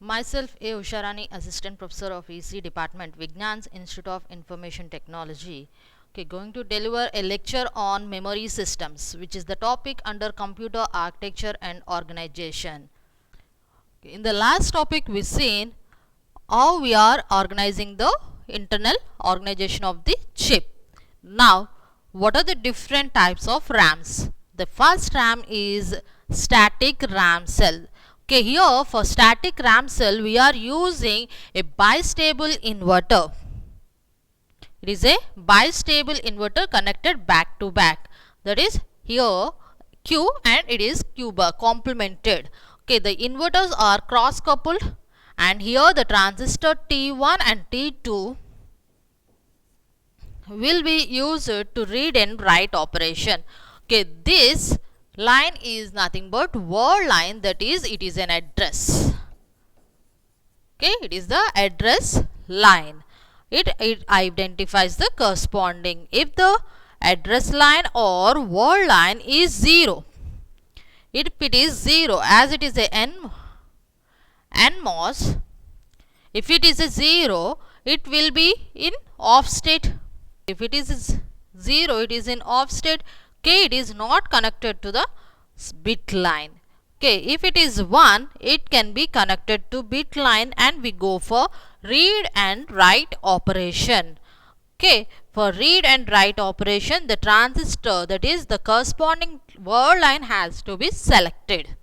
Myself A. Usharani, Assistant Professor of EC Department, Vignan's Institute of Information Technology. Okay, going to deliver a lecture on memory systems, which is the topic under computer architecture and organization. Okay, in the last topic, we seen how we are organizing the internal organization of the chip. Now, what are the different types of RAMs? The first RAM is static RAM cell. Okay, here for static RAM cell, we are using a bistable inverter. It is a bistable inverter connected back to back. That is here Q and it is Q bar complemented. Okay, the inverters are cross coupled and here the transistor T1 and T2 will be used to read and write operation. Okay, this line is nothing but word line, that is it is an address. Okay, it is the address line. It identifies the corresponding. If the address line or word line is 0, if it is 0 as it is a NMOS, if it is a 0, it will be in off state. If it is 0, it is in off state. Okay, it is not connected to the bit line. Okay, if it is 1, it can be connected to bit line and we go for read and write operation. Okay, for read and write operation, the transistor, that is the corresponding word line, has to be selected.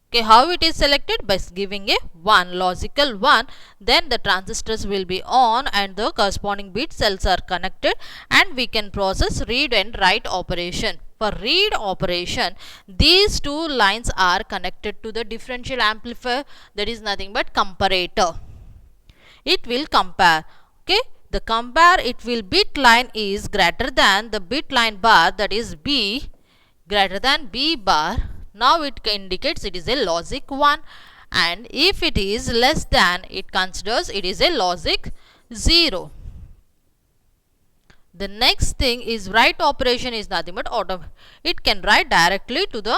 Okay, how it is selected? By giving a 1, logical 1, then the transistors will be on and the corresponding bit cells are connected and we can process read and write operation. For read operation, these two lines are connected to the differential amplifier, that is nothing but comparator. It will compare. Okay, the compare, it will bit line is greater than the bit line bar, that is B, greater than B bar. Now it indicates it is a logic 1, and if it is less than, it considers it is a logic 0. The next thing is write operation is nothing but it can write directly to the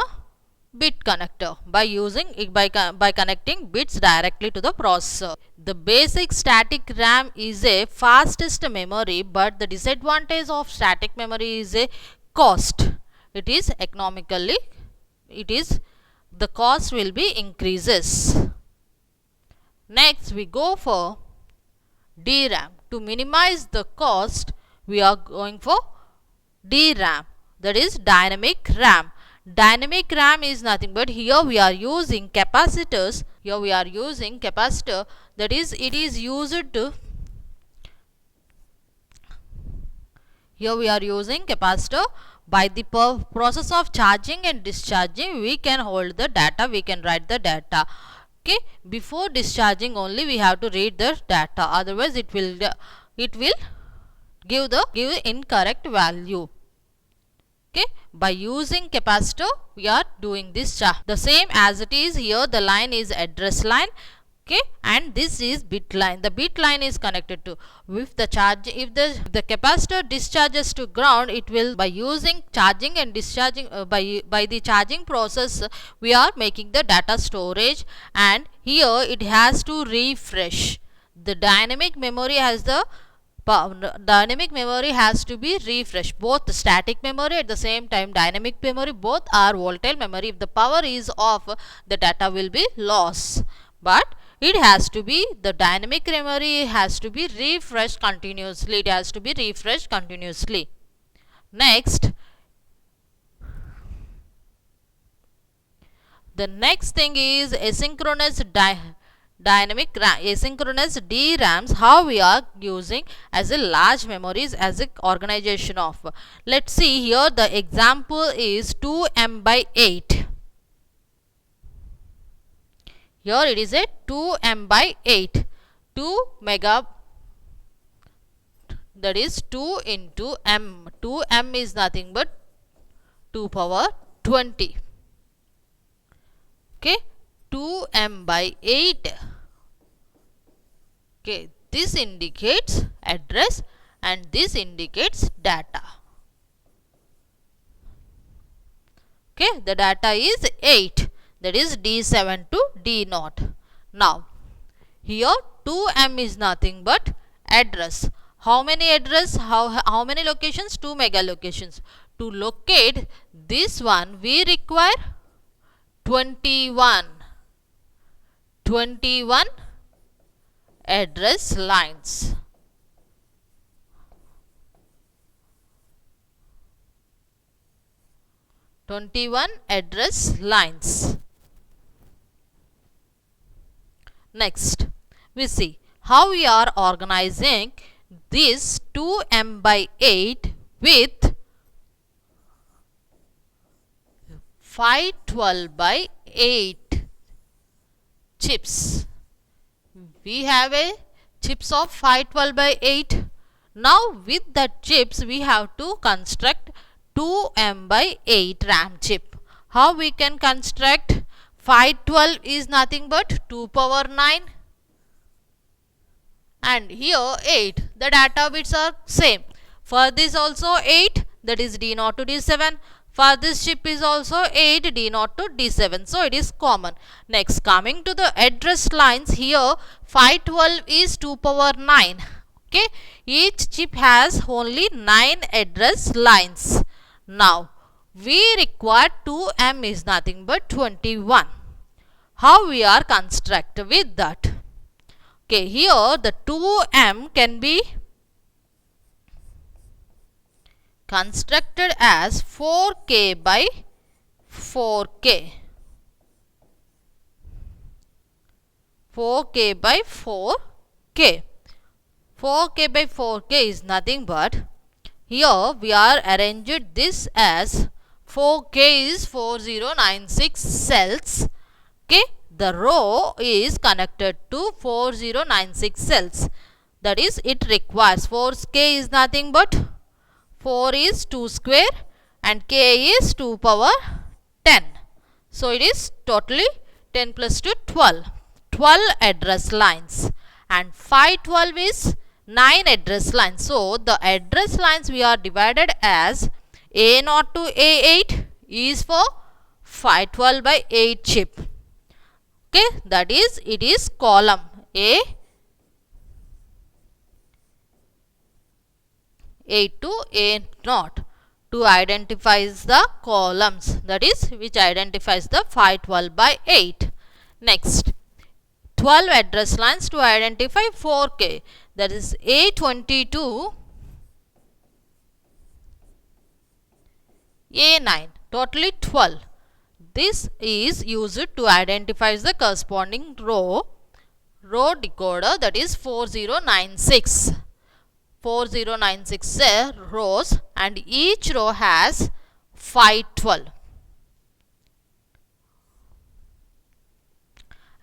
bit connector by using by connecting bits directly to the processor. The basic static RAM is a fastest memory, but the disadvantage of static memory is a cost. It is economically, the cost will be increases. Next we go for DRAM. To minimize the cost, we are going for DRAM, that is dynamic RAM. Dynamic RAM is nothing but here we are using capacitors. Here we are using capacitor, that is it is used to, here we are using capacitor. By the process of charging and discharging, we can hold the data, we can write the data. Okay, before discharging only we have to read the data, otherwise it will give incorrect value. Okay, by using capacitor we are doing this charge. The same as it is here, the line is address line. Okay, and this is bit line. The bit line is connected to, if the capacitor discharges to ground, it will, by using charging and discharging, by the charging process, we are making the data storage, and here it has to refresh. The dynamic memory has to be refreshed. Both the static memory, at the same time dynamic memory, both are volatile memory. If the power is off, the data will be lost. But it has to be, the dynamic memory has to be refreshed continuously. It has to be refreshed continuously. Next, the next thing is asynchronous asynchronous DRAMs, how we are using as a large memories as a organization of. Let's see here, the example is 2M by 8. Here it is a 2M by 8. 2 mega, that is 2 into M. 2M is nothing but 2 power 20. Okay, 2M by 8. Okay, this indicates address and this indicates data. Okay, the data is 8. that is D7 to D0. Now Here 2M is nothing but address. How many address? How many locations? 2 mega locations. To locate this one, we require 21 address lines. Address lines. Next, we see how we are organizing this 2M by 8 with 512 by 8 chips. We have a chips of 512 by 8. Now with that chips we have to construct 2M by 8 RAM chip. How we can construct? 512 is nothing but 2 power 9 and here 8. The data bits are same. For this also 8, that is D0 to D7. For this chip is also 8, D0 to D7. So it is common. Next, coming to the address lines, here 512 is 2 power 9. Okay, each chip has only 9 address lines. Now we require 2M is nothing but 21. How we are construct with that? Okay, here the 2M can be constructed as 4K by 4K. 4K by 4K. 4K by 4K is nothing but, here we are arranged this as 4K is 4096 cells. Okay, the row is connected to 4096 cells. That is, it requires 4K is nothing but 4 is 2 square and K is 2 power 10. So it is totally 10 plus 2 12. 12 address lines and 512 is 9 address lines. So the address lines we are divided as A0 to A8 is for 512 by 8 chip. Okay, that is, it is column A 8 to A0 to identifies the columns, that is, which identifies the 512 by 8. Next, 12 address lines to identify 4K, that is A22 A9, totally 12. This is used to identify the corresponding row decoder, that is 4096. 4096 rows and each row has 512.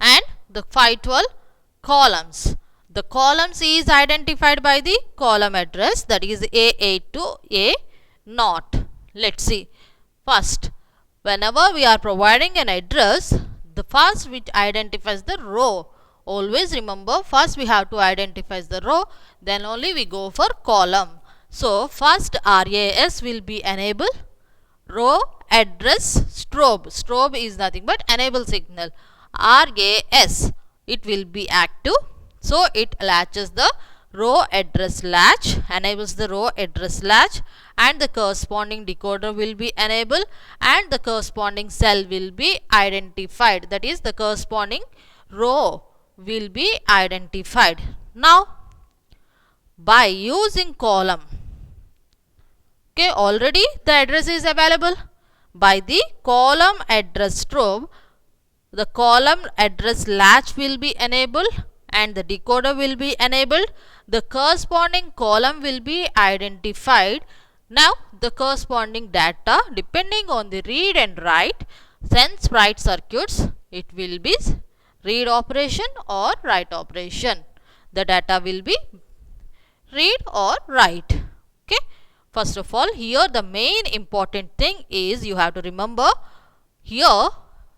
And the 512 columns. The columns is identified by the column address, that is A8 to A0. Let's see. First, whenever we are providing an address, the first which identifies the row. Always remember, first we have to identify the row, then only we go for column. So first RAS will be enable, row address strobe. Strobe is nothing but enable signal. RAS, it will be active. So it latches the row address latch, enables the row address latch, and the corresponding decoder will be enabled and the corresponding cell will be identified, that is, the corresponding row will be identified. Now by using column, okay, already the address is available. By the column address strobe, the column address latch will be enabled and the decoder will be enabled. The corresponding column will be identified. Now the corresponding data, depending on the read and write sense write circuits, it will be read operation or write operation. The data will be read or write. Okay. First of all, here the main important thing is you have to remember, here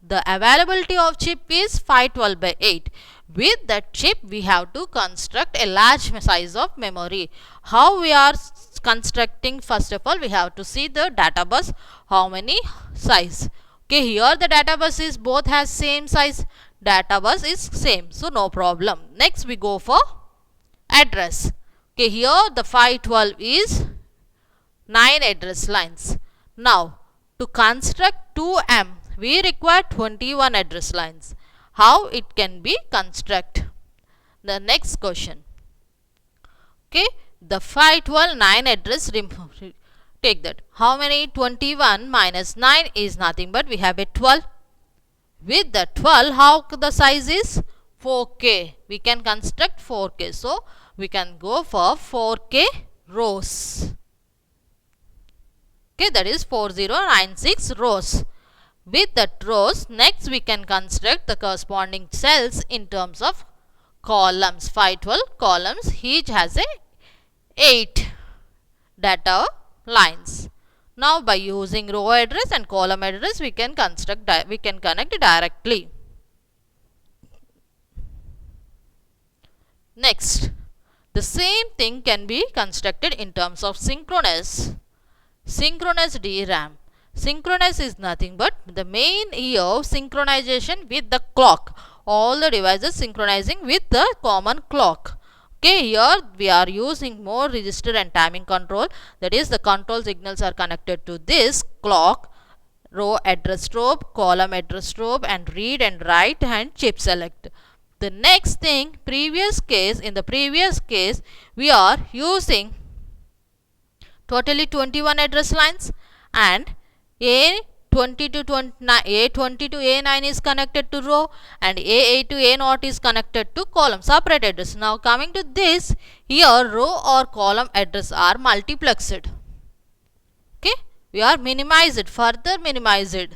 the availability of chip is 512 by 8. With that chip we have to construct a large size of memory. How we are constructing? First of all, we have to see the data bus, how many size. Okay, here the data bus is both has same size. Data bus is same, so no problem. Next we go for address. Okay, here the 512 is 9 address lines. Now to construct 2M we require 21 address lines. How it can be construct? The next question. Okay, the 512 9 address, take that. How many? 21 minus 9 is nothing but we have a 12. With the 12, how the size is? 4K. We can construct 4K. So, we can go for 4K rows. Okay, that is 4096 rows. With that rows, next we can construct the corresponding cells in terms of columns. 512 columns, each has a 8 data lines. Now by using row address and column address we can connect directly. Next, the same thing can be constructed in terms of synchronous DRAM. Synchronous is nothing but the main here synchronization with the clock. All the devices synchronizing with the common clock. Okay, here we are using more register and timing control. That is, the control signals are connected to this clock, row address strobe, column address strobe, and read and write and chip select. The next thing, in the previous case, we are using totally 21 address lines, and A20 to A9 is connected to row, and A8 to A0 is connected to column, separate address. Now coming to this, here row or column address are multiplexed. Okay, we are further minimized.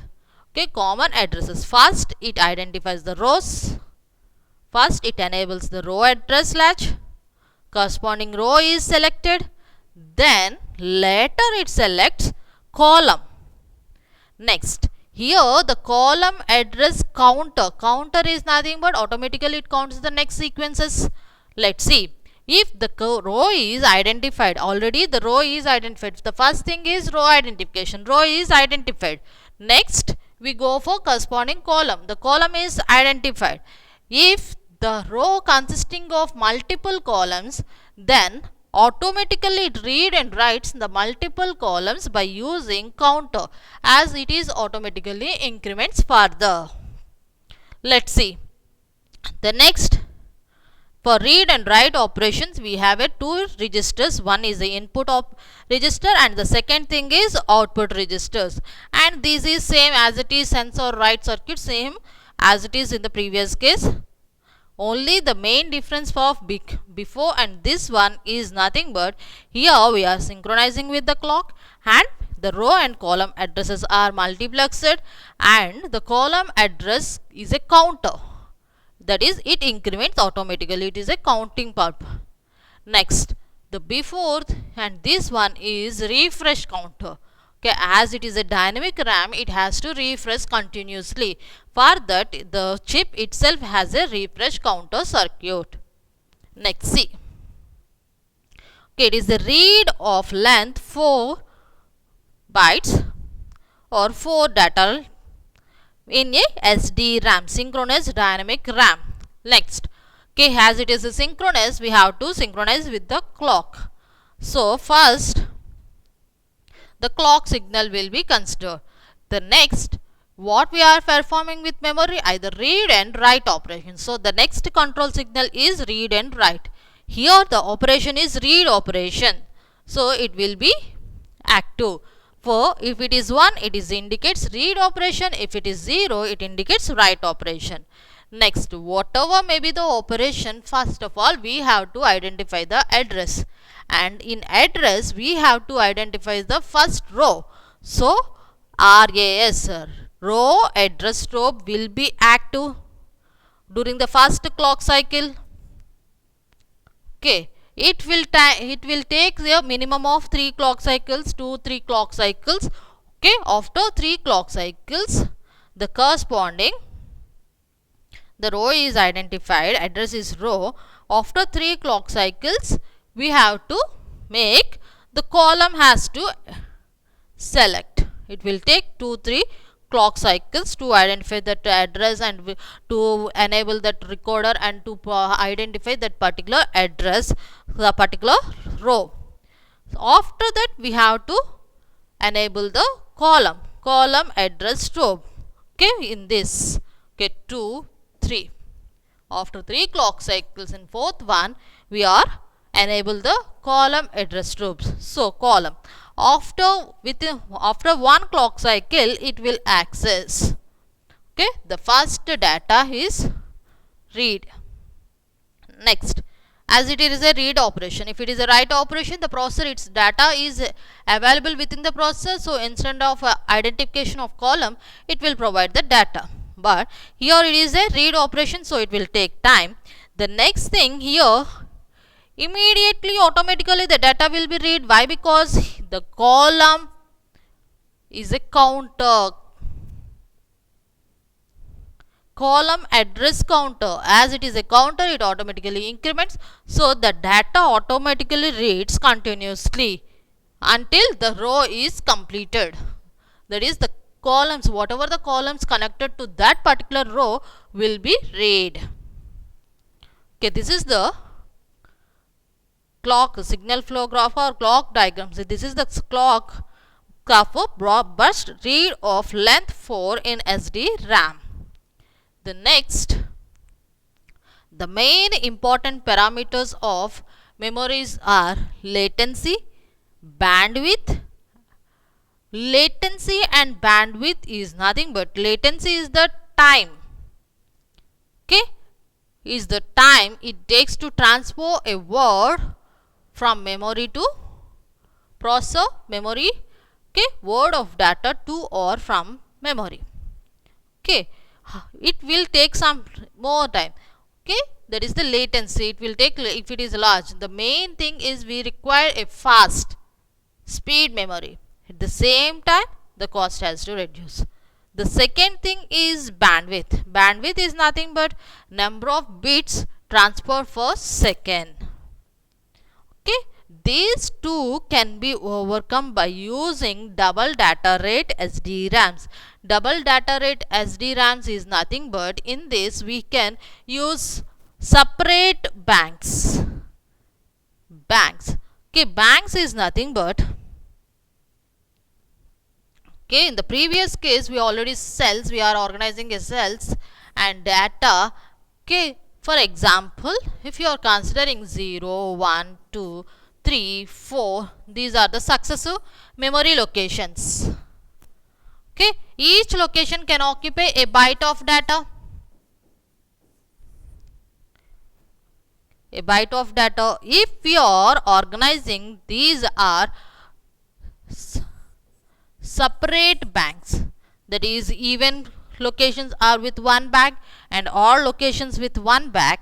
Okay, common addresses. First it identifies the rows. First it enables the row address latch. Corresponding row is selected. Then later it selects column. Next, here the column address counter. Counter is nothing but automatically it counts the next sequences. Let's see. If the row is identified, already the row is identified. The first thing is row identification. Row is identified. Next, we go for corresponding column. The column is identified. If the row consisting of multiple columns, then automatically it read and writes the multiple columns by using counter, as it is automatically increments further. Let's see. The next, for read and write operations we have two registers. One is the input register and the second thing is output registers, and this is same as it is sensor write circuit, same as it is in the previous case. Only the main difference of before and this one is nothing but here we are synchronizing with the clock, and the row and column addresses are multiplexed, and the column address is a counter. That is, it increments automatically. It is a counting part. Next, the before and this one is refresh counter. Okay, as it is a dynamic RAM, it has to refresh continuously. For that, the chip itself has a refresh counter circuit. Next, see. Okay, it is the read of length 4 bytes or 4 data in a SD RAM, synchronous dynamic RAM. Next, okay, as it is a synchronous, we have to synchronize with the clock. So, first, the clock signal will be considered. The next, what we are performing with memory, either read and write operation. So the next control signal is read and write. Here the operation is read operation, so it will be active. For if it is 1, it is indicates read operation. If it is 0, it indicates write operation. Next, whatever may be the operation, first of all we have to identify the address, and in address we have to identify the first row. So RAS, row address strobe, will be active during the first clock cycle. Okay, it will take a minimum of 3 clock cycles, 2-3 clock cycles. Okay, after 3 clock cycles, the corresponding the row is identified, address is row. After 3 clock cycles, we have to make the column has to select. It will take 2-3 clock cycles to identify that address and to enable that recorder and to identify that particular address, the particular row. So after that we have to enable the column address row. Okay, in this, okay, 2 3. After 3 clock cycles in fourth one, we are enable the column address groups. So column, after one clock cycle it will access. Okay, the first data is read. Next, as it is a read operation, if it is a write operation, the processor, its data is available within the processor, so instead of identification of column, it will provide the data. But here it is a read operation, so it will take time. The next thing here, immediately automatically the data will be read. Why? Because the column is a counter, column address counter. As it is a counter, it automatically increments, so the data automatically reads continuously until the row is completed. That is, the columns, whatever the columns connected to that particular row will be read. Okay, this is the clock signal flow graph or clock diagram. So this is the clock graph of burst read of length 4 in SDRAM. The next, the main important parameters of memories are latency, bandwidth. Latency and bandwidth is nothing but, latency is the time, okay, is the time it takes to transfer a word from memory to processor, memory, okay, word of data to or from memory. Okay, it will take some more time. Okay, that is the latency. It will take, if it is large. The main thing is we require a fast speed memory. At the same time, the cost has to reduce. The second thing is bandwidth. Bandwidth is nothing but number of bits transferred per second. Okay, these two can be overcome by using double data rate SDRAMs. Double data rate SDRAMs is nothing but, in this we can use separate banks. Okay, banks is nothing but, okay, in the previous case we already cells, we are organizing a cells and data. Okay, for example, if you are considering 0, 1, 2, 3, 4, these are the successive memory locations. Okay, each location can occupy a byte of data. A byte of data. If we are organizing, these are separate banks. That is, even locations are with one bank and all locations with one bank.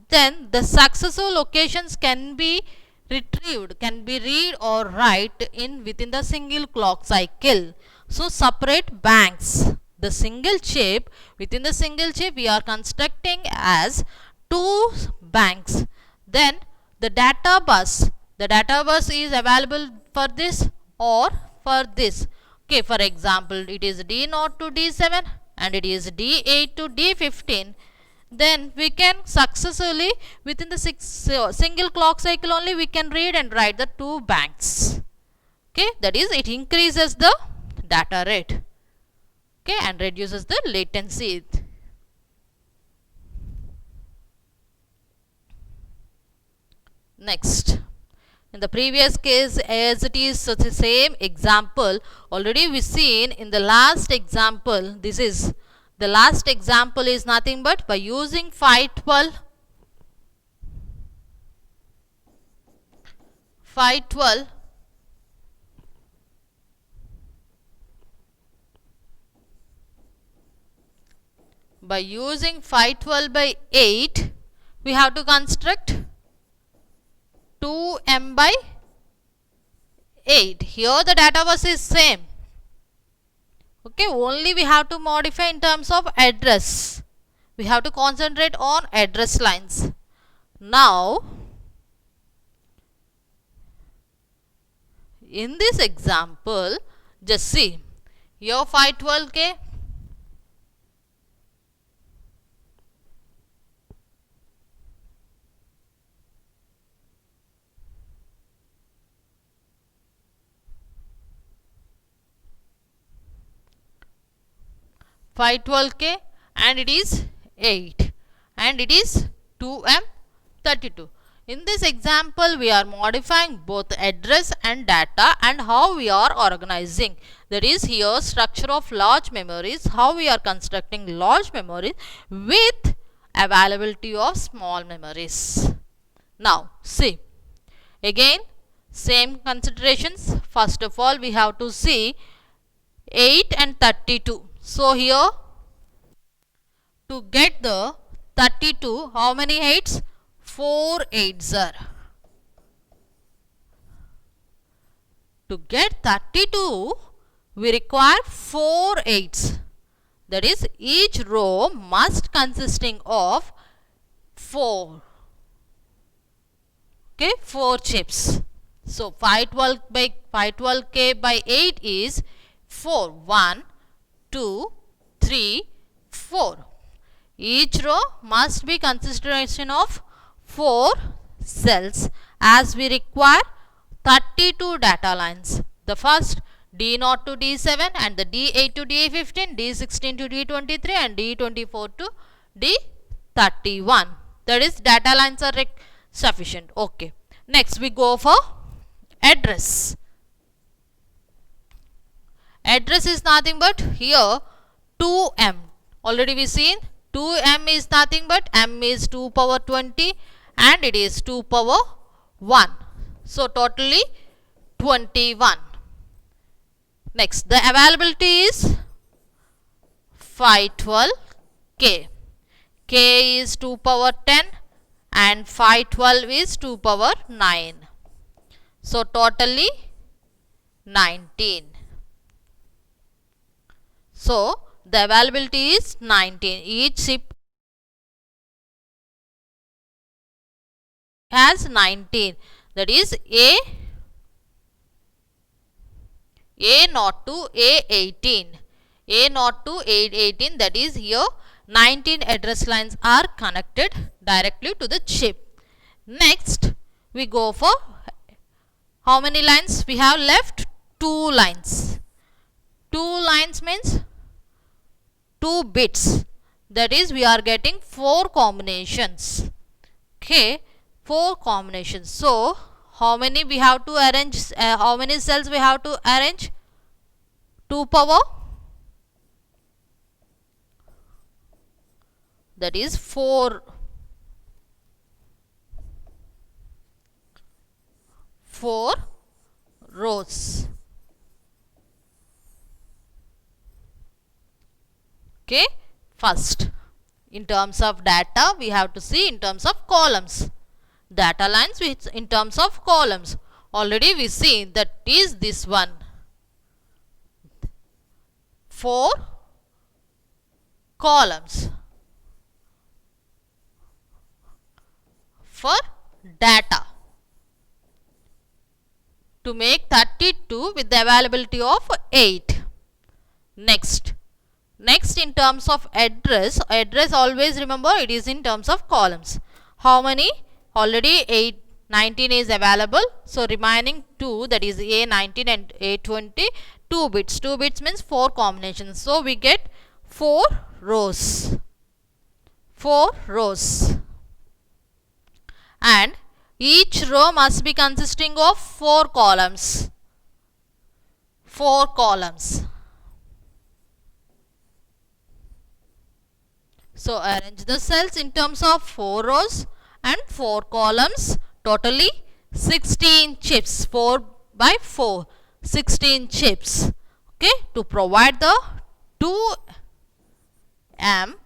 Then the successive locations can be retrieved, can be read or write in within the single clock cycle. So separate banks. The single chip, within the single chip we are constructing as two banks. Then the data bus is available for this or for this. Okay, for example, it is D0 to D7 and it is D8 to D15. Then we can successfully, within the single clock cycle only, we can read and write the two banks. Okay, that is, it increases the data rate, okay, and reduces the latency. Next, in the previous case, as it is the same example, already we seen in the last example. This is the last example is nothing but by using 512 by using 512 by 8, we have to construct 2m by 8. Here the data bus is same. Okay, only we have to modify in terms of address. We have to concentrate on address lines. Now, in this example, just see, Here 512K. And it is 8 and it is 2M32. In this example, we are modifying both address and data and how we are organizing. That is here structure of large memories, how we are constructing large memories with availability of small memories. Now see, again same considerations. First of all, we have to see 8 and 32. So here to get the 32, how many 8s? 4 8s are. To get 32, we require 4 8s. That is, each row must consisting of 4. Okay, 4 chips. So 512K by 8 is 4. 1, 2, 3, 4. Each row must be consisting of 4 cells as we require 32 data lines. The first D0 to D7 and the D8 to D15, D16 to D23 and D24 to D31. That is, data lines are sufficient. Okay. Next we go for address. Address is nothing but here 2M. Already we seen 2M is nothing but M is 2 power 20 and it is 2 power 1. So totally 21. Next, the availability is 512K. K is 2 power 10 and 512 is 2 power 9. So totally 19. So the availability is 19. Each chip has 19. That is A0 to A18. A0 to A18, that is here 19 address lines are connected directly to the chip. Next, we go for how many lines? We have left 2 lines. 2 lines means 2 bits. That is, we are getting 4 combinations. Okay, 4 combinations. So, how many we have to arrange? How many cells we have to arrange? 2 power. That is 4 rows. Okay, first in terms of data we have to see in terms of columns. Data lines which in terms of columns. Already we see that is this one. 4 columns for data to make 32 with the availability of 8. Next in terms of address always remember it is in terms of columns. How many? Already 19 is available. So remaining 2, that is A19 and A20, 2 bits. 2 bits means 4 combinations. So we get 4 rows. 4 rows. And each row must be consisting of 4 columns. 4 columns. So arrange the cells in terms of 4 rows and 4 columns. Totally 16 chips. 4 by 4. 16 chips. Okay, to provide the 2M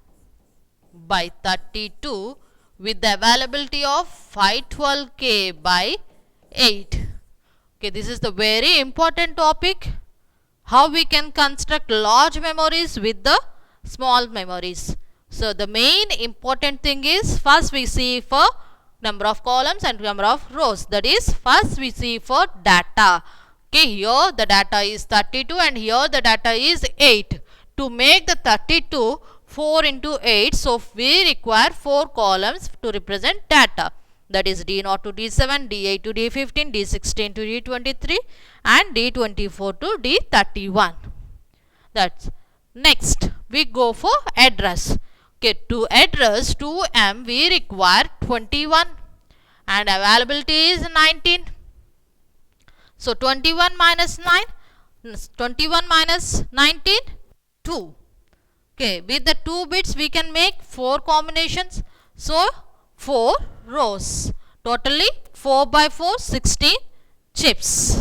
by 32 with the availability of 512K by 8. Okay, this is the very important topic. How we can construct large memories with the small memories. So the main important thing is first we see for number of columns and number of rows. That is first we see for data. Okay, here the data is 32 and here the data is 8. To make the 32 4 into 8, so we require 4 columns to represent data. That is D0 to D7, D8 to D15, D16 to D23 and D24 to D31. That's next we go for address. Okay, to address 2M we require 21 and availability is 19. So 21 minus 9, 21 minus 19, 2. Okay, with the 2 bits we can make 4 combinations. So 4 rows. Totally 4 by 4, 16 chips.